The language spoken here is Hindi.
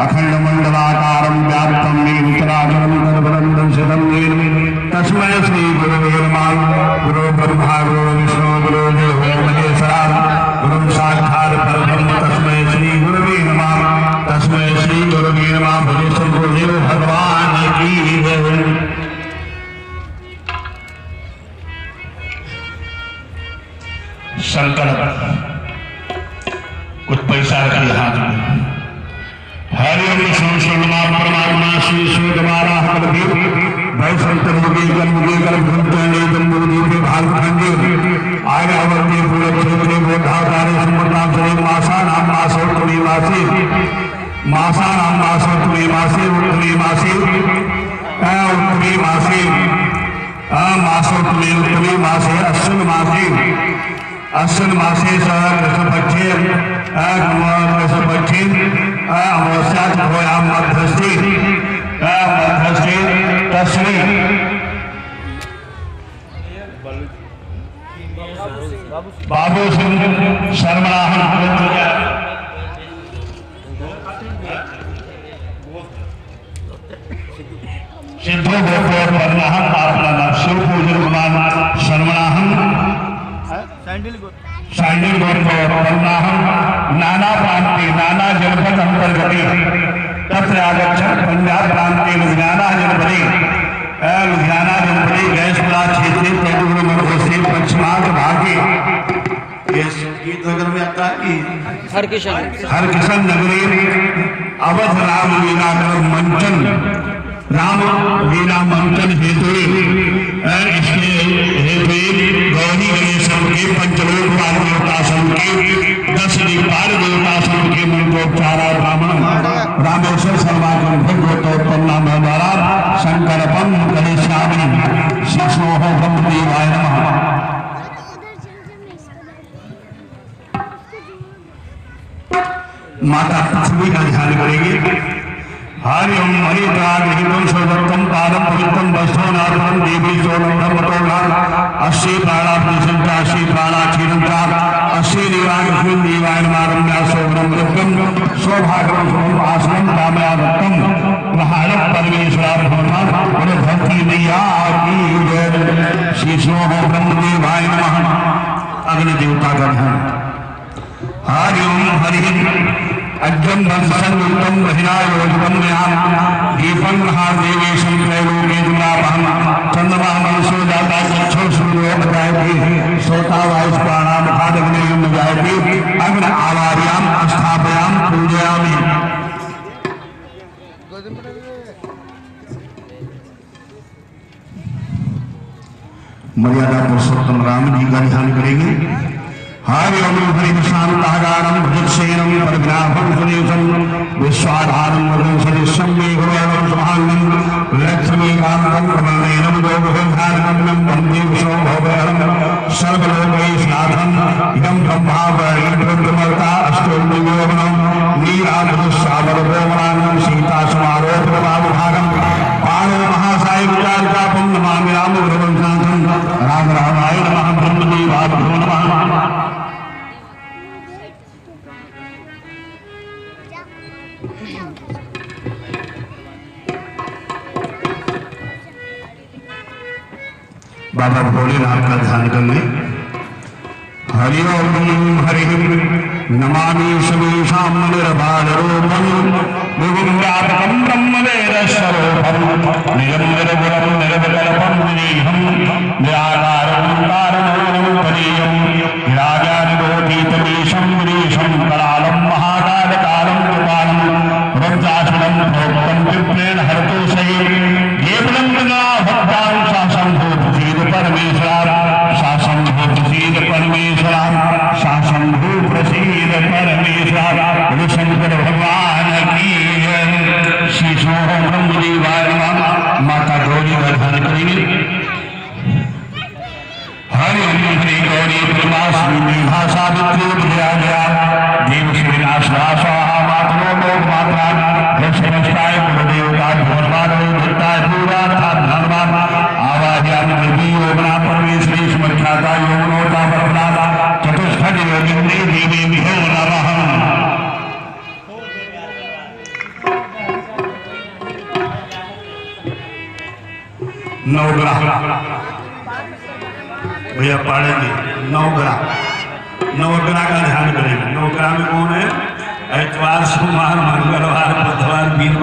अखंडमंडलाकारं व्याप्तं येन चराचरं तत्पदं दर्शितं येन तस्मै श्री गुरवे नमः। गुरु ब्रह्मा गुरु विष्णु गुरु देवो महेश्वरा गुरु साक्षात् परब्रह्म तस्मै श्री गुरवे नमः। तस्मै श्री गुरवे नमः। भजे सद्गुरुदेव भगवान की जय। संकल्प कुछ पैसा रखिए हाथ में। हरिओम संसर्गमा परमात्मा श्री शिव द्वारा हरदेव भय संतर मुगे गल भूतने जम्बुदीपे भालखंडे आय अवते पूरे क्षेत्रे बोधाकारे समतांतरे मासा नाम उत्तरी मासे उत्तरी मासे उत्तरी मासे अश्विन मासे कृष्णपक्षे अमावस्यात भोयाम मध्यस्थी तस्मै बाबू सिंह शर्मणाहन सिद्धो गोपोर वर्णाहन आपला शिव पूजन गुमान शर्मणाहन सैंडल वर्णाहन नाना प्रांते नाना जनपद अंतर्गते तत्र आगच्छन् पंजाब प्रांते लुधियाना जनपदे गैसपुरा क्षेत्रे तैलुगुरुमंडलस्य पश्चिमार्ध भागे गीत नगर में आता है हरकिशन नगरे अवध रामलीला मंचन हेतु इसके हेतु गौरी गणेशम के पंचलोक पाल देवतासम के 10 दीपाल देवतासम के मंत्रोच्चारा ब्राह्मण रामेश्वर सर्वागम भगवतोत्तम नाम द्वारा संकल्पम करिष्यामि। शिशोहम देवाय नमः। माता पृथ्वी का ध्यान करेंगे। हरि ओम हरिद्राहितं सर्वोत्तम पादं पवित्रं वस्त्रनाथं देवी सोनं धर्मतोलान अश्री प्राणाभूषंता श्री प्राणाक्षीरंता अश्री देवानुष्ण देवाय नमः। सोमं दिव्यं सौभाग्यं आसनं कामयावत्तं महारत परमेश्वर भगवान भक्ति मैया की जय। शिशो ब्रह्मदेवाय नमः। अग्नि देवता का ध्यान। हरि ओम हरि अज्ञम संयुक्तम महिलायोजकम न्याम दीपं महादेवेशं त्रैलोक्ये दुर्लभं चंद्रमा मनसो जाता चक्षु सूर्यो बजायते सोता वायुः प्राणां खादग्नेयं जायते अग्नि आवार्यां स्थापयां पूजयामि। मर्यादा पुरुषोत्तम राम जी का ध्यान करेंगे। हरि ओम हरि शांतागारं भुजसेनं परग्राभं सुरेशं विश्वाधारं वरुणसदृशं मेघवर्णं सुभांगं लक्ष्मीकान्तं कमलनयनं गोपगन्धारकमलं वन्दे विश्वभवहरं सर्वलोकैकनाथं इदं ब्रह्मावरणिन्द्रमर्ता अष्टोन्नयोगनं नीलाधनुष्यावरगोमरानं सीतासमारोहप्रभावभागं पाणो महासायविचारिकापं नमामि रामगुरुवंशनाथं राम रामाय नमः। ब्रह्मदेवाभ्यो नमः। बाबा भोलेनाथ का ध्यान करने। हरि ओम हरि नमामि सर्वेषां निर्बाधरूपं विभुव्यापकं ब्रह्मवेदस्वरूपं निजं निर्गुणं निर्विकल्पं निरीहं निराकारं कारणं परीयं विराजादिगोतीतमीशं गिरीशं करालं महाकालकालं कृपालं रुद्रासनं प्रोक्तं विप्रेण हरतु सहि केवलं विना भक्तां शासं भूत परमेश्वर शासं भूत परमेश्वर शासं भूत प्रसीद परमेश्वर शंकर भगवान की शिशो ब्रह्मदेवाय नमः। माता गौरी का ध्यान करेंगे। हरि ओम श्री गौरी परमाश्री मेघा सावित्री विजया देव श्री नाश्वासा मातरो लोक मात्रा समस्ताय गुरुदेवता भगवान भक्ताय पूरा था धन्यवाद आवाज्याम देवी योगना परमेश्वरी स्मृत्याता योगनोता परमनादा चतुष्फल योगिनी देवी विहो नमः। नवग्रह भैया पढ़ेंगे। नवग्रह, नवग्रह का ध्यान करेंगे। नवग्रह में कौन है? ऐतवार, सोमवार, मंगलवार,